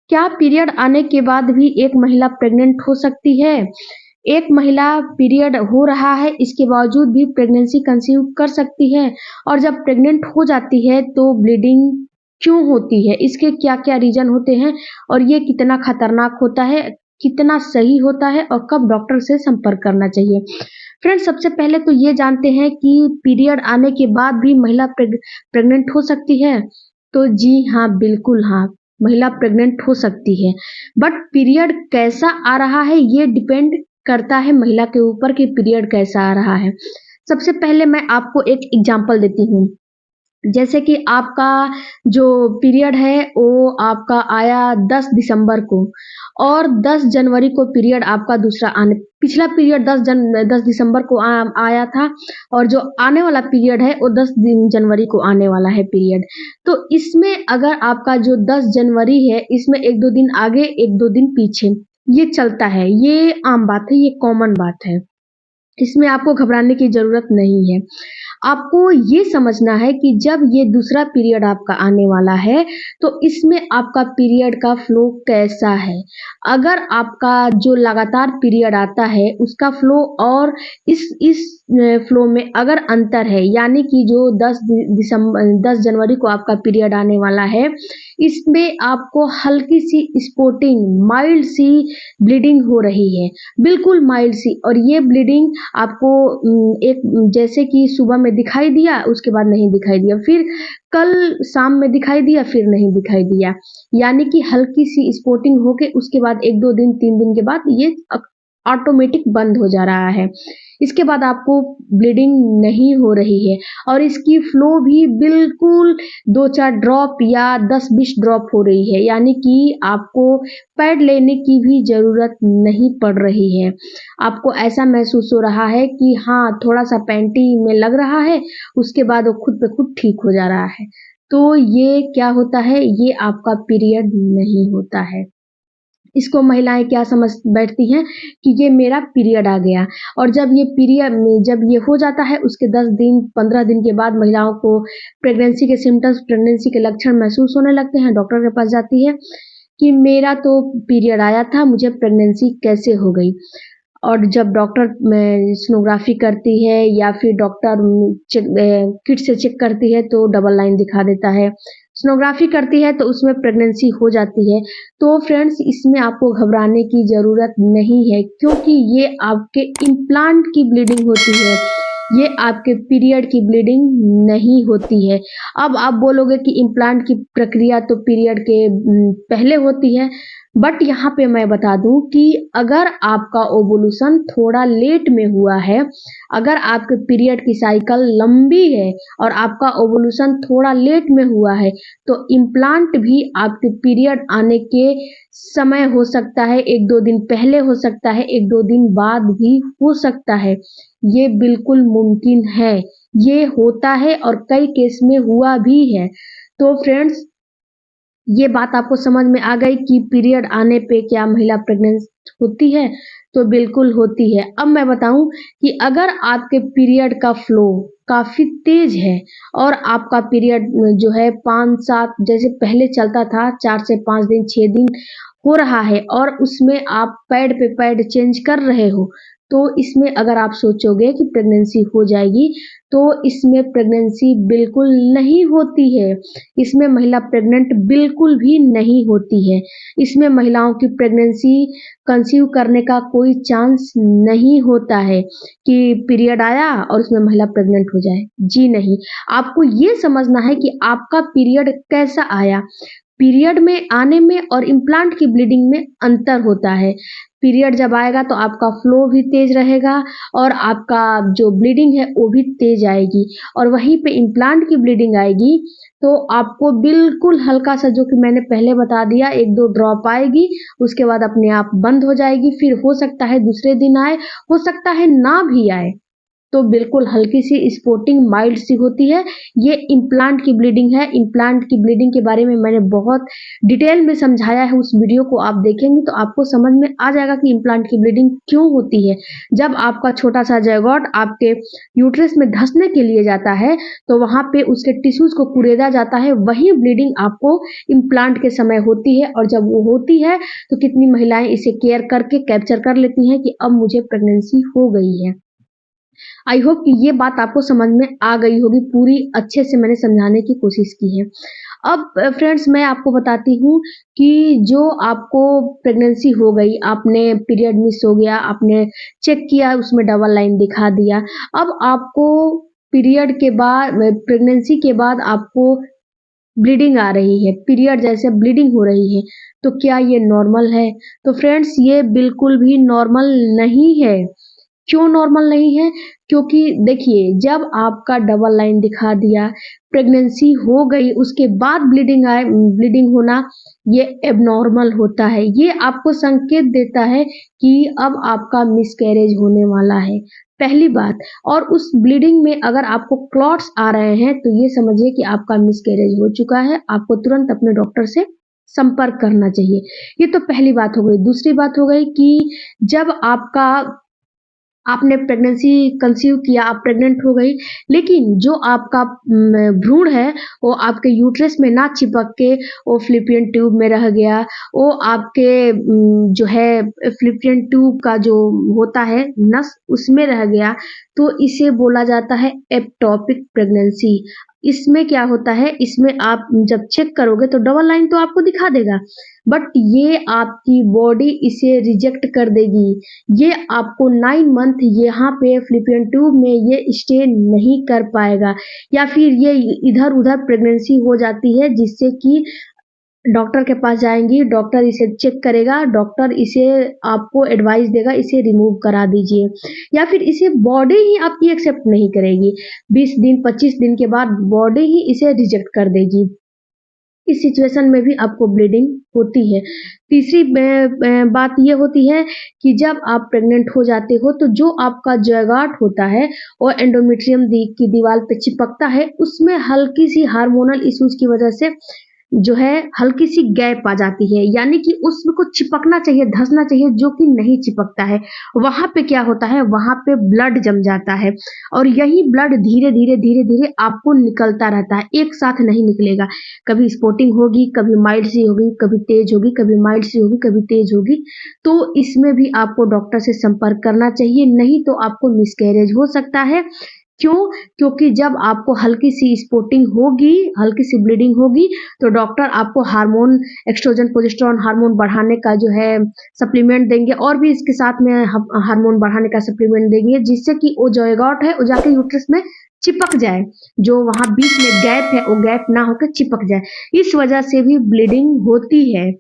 क्या पीरियड आने के बाद भी एक महिला प्रेग्नेंट हो सकती है? एक महिला पीरियड हो रहा है, इसके बावजूद भी प्रेगनेंसी कंसीव कर सकती है और जब प्रेग्नेंट हो जाती है तो ब्लीडिंग क्यों होती है? इसके क्या-क्या रीज़न होते हैं और ये कितना खतरनाक होता है, कितना सही होता है और कब डॉक्टर से संपर्क करना चाहिए? फ्रेंड्स, सबसे पहले तो ये जानते हैं कि पीरियड आने के बाद भी महिला प्रेग्नेंट हो सकती है? तो जी हाँ, बिल्कुल हाँ, महिला प्रेग्नेंट हो सकती है। बट पीरियड कैसा आ रहा है ये डिपेंड करता है महिला के ऊपर कि पीरियड कैसा आ रहा है। सबसे पहले मैं आपको एक एग्ज़ाम्पल देती हूँ। जैसे कि आपका जो पीरियड है वो आपका आया 10 दिसंबर को और 10 जनवरी को पीरियड आपका दूसरा आने पिछला पीरियड 10 दिसंबर को आया था और जो आने वाला पीरियड है वो 10 जनवरी को आने वाला है पीरियड। तो इसमें अगर आपका जो 10 जनवरी है इसमें 1-2 दिन आगे 1-2 दिन पीछे ये चलता है। ये आम बात है, ये कॉमन बात है। इसमें आपको घबराने की ज़रूरत नहीं है। आपको ये समझना है कि जब ये दूसरा पीरियड आपका आने वाला है, तो इसमें आपका पीरियड का फ्लो कैसा है? अगर आपका जो लगातार पीरियड आता है, उसका फ्लो और इस फ्लो में अगर अंतर है, यानी कि जो 10 जनवरी को आपका पीरियड आने वाला है, इसमें आपको हल्की-सी स्पॉटिंग, माइल्ड सी ब्लीडिंग हो रही है, बिल्कुल माइल्ड सी और ये ब्लीडिंग आपको एक जैसे कि सुबह में दिखाई दिया, उसके बाद नहीं दिखाई दिया, फिर कल शाम में दिखाई दिया, फिर नहीं दिखाई दिया। यानी कि हल्की-सी स्पॉटिंग होके उसके बाद 1-2 दिन, 3 दिन के बाद ये ऑटोमेटिक बंद हो जा रहा है। इसके बाद आपको ब्लीडिंग नहीं हो रही है और इसकी फ्लो भी बिल्कुल 2-4 ड्रॉप या 10-20 ड्रॉप हो रही है, यानी कि आपको पैड लेने की भी ज़रूरत नहीं पड़ रही है। आपको ऐसा महसूस हो रहा है कि हाँ, थोड़ा-सा पैंटी में लग रहा है, उसके बाद वो खुद पे खुद ठीक हो जा रहा है। तो ये क्या होता है, ये आपका पीरियड नहीं होता है। इसको महिलाएँ क्या समझ बैठती हैं कि ये मेरा पीरियड आ गया और जब ये हो जाता है उसके 10 दिन, 15 दिन के बाद महिलाओं को प्रेगनेंसी के सिम्पटम्स, प्रेगनेंसी के लक्षण महसूस होने लगते हैं, डॉक्टर के पास जाती है कि मेरा तो पीरियड आया था, मुझे प्रेगनेंसी कैसे हो गई? और जब डॉक्टर सोनोग्राफ़ी करती है या फिर डॉक्टर किट से चेक करती है तो डबल लाइन दिखा देता है। सोनोग्राफ़ी करती है तो उसमें प्रेगनेंसी हो जाती है। तो फ्रेंड्स, इसमें आपको घबराने की ज़रूरत नहीं है क्योंकि ये आपके इम्प्लांट की ब्लीडिंग होती है। ये आपके पीरियड की ब्लीडिंग नहीं होती है। अब आप बोलोगे कि इम्प्लांट की प्रक्रिया तो पीरियड के पहले होती है, बट यहाँ पे मैं बता दूँ कि अगर आपका ओवुलेशन थोड़ा लेट में हुआ है, अगर आपके पीरियड की साइकिल लंबी है और आपका ओवुलेशन थोड़ा लेट में हुआ है, तो इम्प्लांट भी आपके पीरियड आने के समय हो सकता है, 1-2 दिन पहले हो सकता है, 1-2 दिन बाद भी हो सकता है। ये बिल्कुल मुमकिन है, ये होता है और कई केस में हुआ भी है। तो फ्रेंड्स, ये बात आपको समझ में आ गई कि पीरियड आने पे क्या महिला प्रेग्नेंट होती है? तो बिल्कुल होती है। अब मैं बताऊँ कि अगर आपके पीरियड का फ्लो काफ़ी तेज़ है और आपका पीरियड जो है 5-7 जैसे पहले चलता था 4 से 5 दिन, 6 दिन हो रहा है और उसमें आप पैड पे पैड चेंज कर रहे हो, तो इसमें अगर आप सोचोगे कि प्रेगनेंसी हो जाएगी, तो इसमें प्रेगनेंसी बिल्कुल नहीं होती है। इसमें महिला प्रेग्नेंट बिल्कुल भी नहीं होती है। इसमें महिलाओं की प्रेगनेंसी कंसीव करने का कोई चांस नहीं होता है कि पीरियड आया और उसमें महिला प्रेग्नेंट हो जाए। जी नहीं, आपको ये समझना है कि आपका पीरियड कैसा आया। पीरियड में आने में और इम्प्लांट की ब्लीडिंग में अंतर होता है। पीरियड जब आएगा तो आपका फ्लो भी तेज़ रहेगा और आपका जो ब्लीडिंग है वो भी तेज़ आएगी और वहीं पे इम्प्लांट की ब्लीडिंग आएगी तो आपको बिल्कुल हल्का-सा जो कि मैंने पहले बता दिया 1-2 ड्रॉप आएगी, उसके बाद अपने आप बंद हो जाएगी, फिर हो सकता है दूसरे दिन आए, हो सकता है ना भी आए। तो बिल्कुल हल्की सी स्पॉटिंग माइल्ड सी होती है। ये इम्प्लांट की ब्लीडिंग है। इम्प्लांट की ब्लीडिंग के बारे में मैंने बहुत डिटेल में समझाया है, उस वीडियो को आप देखेंगे तो आपको समझ में आ जाएगा कि इम्प्लांट की ब्लीडिंग क्यों होती है। जब आपका छोटा सा ज़ायगोट आपके यूट्रस में धंसने के लिए जाता है तो वहाँ पे उसके टिश्यूज को कुरेदा जाता है, वही ब्लीडिंग आपको इम्प्लांट के समय होती है। और जब वो होती है तो कितनी महिलाएं इसे केयर करके कैप्चर कर लेती हैं कि अब मुझे प्रेगनेंसी हो गई है। आई होप कि ये बात आपको समझ में आ गई होगी, पूरी अच्छे से मैंने समझाने की कोशिश की है। अब फ्रेंड्स मैं आपको बताती हूँ कि जो आपको प्रेगनेंसी हो गई, आपने पीरियड मिस हो गया, आपने चेक किया उसमें डबल लाइन दिखा दिया, अब आपको पीरियड के बाद प्रेगनेंसी के बाद आपको ब्लीडिंग आ रही है, पीरियड जैसे ब्लीडिंग हो रही है, तो क्या ये नॉर्मल है? तो फ्रेंड्स ये बिल्कुल भी नॉर्मल नहीं है। क्यों नॉर्मल नहीं है? क्योंकि देखिए जब आपका डबल लाइन दिखा दिया, प्रेगनेंसी हो गई, उसके बाद ब्लीडिंग होना ये एबनॉर्मल होता है। ये आपको संकेत देता है कि अब आपका मिसकैरेज होने वाला है, पहली बात। और उस ब्लीडिंग में अगर आपको क्लॉट्स आ रहे हैं तो ये समझिए कि आपका मिसकैरेज हो चुका है, आपको तुरंत अपने डॉक्टर से संपर्क करना चाहिए। ये तो पहली बात हो गई। दूसरी बात हो गई कि जब आपने प्रेगनेंसी कंसीव किया, आप प्रेग्नेंट हो गई, लेकिन जो आपका भ्रूण है वो आपके यूट्रस में ना चिपक के वो फ्लिपियन ट्यूब में रह गया, वो आपके जो है फ्लिपियन ट्यूब का जो होता है नस उसमें रह गया, तो इसे बोला जाता है एक्टोपिक प्रेगनेंसी। इसमें क्या होता है, इसमें आप जब चेक करोगे तो डबल लाइन तो आपको दिखा देगा, बट ये आपकी बॉडी इसे रिजेक्ट कर देगी। ये आपको 9 मंथ यहाँ पे फ्लिपियन ट्यूब में ये स्टे नहीं कर पाएगा, या फिर ये इधर उधर प्रेगनेंसी हो जाती है, जिससे कि डॉक्टर के पास जाएंगी, डॉक्टर इसे चेक करेगा, डॉक्टर इसे आपको एडवाइस देगा इसे रिमूव करा दीजिए, या फिर इसे बॉडी ही आपकी एक्सेप्ट नहीं करेगी। 20 दिन 25 दिन के बाद बॉडी ही इसे रिजेक्ट कर देगी। इस सिचुएशन में भी आपको ब्लीडिंग होती है। तीसरी बात ये होती है कि जब आप प्रेग्नेंट हो जाते हो तो जो आपका ज़ायगोट होता है और एंडोमेट्रियम की दीवार पे चिपकता है, उसमें हल्की सी हार्मोनल इश्यूज की वजह से जो है हल्की सी गैप आ जाती है, यानी कि उसमें कुछ चिपकना चाहिए, धंसना चाहिए, जो कि नहीं चिपकता है। वहां पे क्या होता है, वहां पे ब्लड जम जाता है और यही ब्लड धीरे धीरे धीरे धीरे आपको निकलता रहता है, एक साथ नहीं निकलेगा। कभी स्पॉटिंग होगी, कभी माइल्ड सी होगी, कभी तेज होगी, कभी माइल्ड सी होगी, कभी तेज होगी। तो इसमें भी आपको डॉक्टर से संपर्क करना चाहिए, नहीं तो आपको मिसकैरेज हो सकता है। क्यों? क्योंकि जब आपको हल्की सी स्पॉटिंग होगी, हल्की सी ब्लीडिंग होगी, तो डॉक्टर आपको हार्मोन एस्ट्रोजन प्रोजेस्टेरोन हार्मोन बढ़ाने का जो है सप्लीमेंट देंगे, और भी इसके साथ में हार्मोन बढ़ाने का सप्लीमेंट देंगे, जिससे कि वो ज़ायगोट है वो जाके यूट्रस में चिपक जाए, जो वहां बीच में गैप है वो गैप ना होकर चिपक जाए। इस वजह से भी ब्लीडिंग होती है।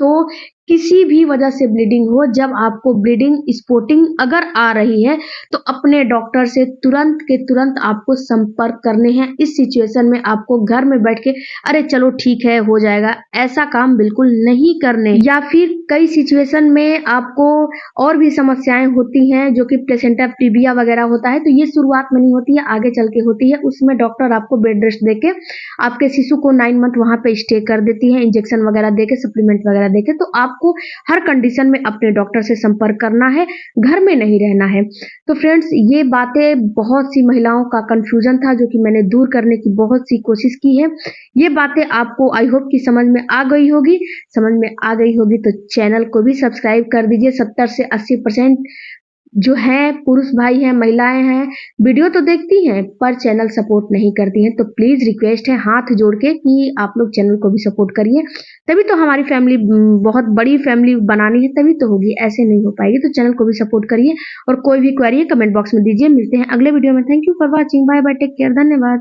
तो किसी भी वजह से ब्लीडिंग हो, जब आपको ब्लीडिंग स्पॉटिंग अगर आ रही है तो अपने डॉक्टर से तुरंत के तुरंत आपको संपर्क करने हैं। इस सिचुएशन में आपको घर में बैठ के अरे चलो ठीक है हो जाएगा, ऐसा काम बिल्कुल नहीं करने। या फिर कई सिचुएशन में आपको और भी समस्याएं होती हैं, जो कि प्लेसेंटा प्रीविया वगैरह होता है, तो ये शुरुआत में नहीं होती है, आगे चल के होती है। उसमें डॉक्टर आपको बेड रेस्ट देके आपके शिशु को 9 मंथ वहां पे स्टे कर देती है, इंजेक्शन वगैरह देके, सप्लीमेंट वगैरह देके। तो आपको हर कंडीशन में अपने डॉक्टर से संपर्क करना है, घर में नहीं रहना है। तो फ्रेंड्स ये बातें बहुत सी महिलाओं का कंफ्यूजन था, जो कि मैंने दूर करने की बहुत सी कोशिश की है। ये बातें आपको आई होप कि समझ में आ गई होगी। समझ में आ गई होगी तो चैनल को भी सब्सक्राइब कर दीजिए। 70 से 80% जो है पुरुष भाई हैं, महिलाएं हैं, वीडियो तो देखती हैं पर चैनल सपोर्ट नहीं करती हैं। तो प्लीज रिक्वेस्ट है हाथ जोड़ के कि आप लोग चैनल को भी सपोर्ट करिए, तभी तो हमारी फैमिली, बहुत बड़ी फैमिली बनानी है तभी तो होगी, ऐसे नहीं हो पाएगी। तो चैनल को भी सपोर्ट करिए और कोई भी क्वेरी है कमेंट बॉक्स में दीजिए। मिलते हैं अगले वीडियो में। Thank you for watching, bye bye, take care, धन्यवाद।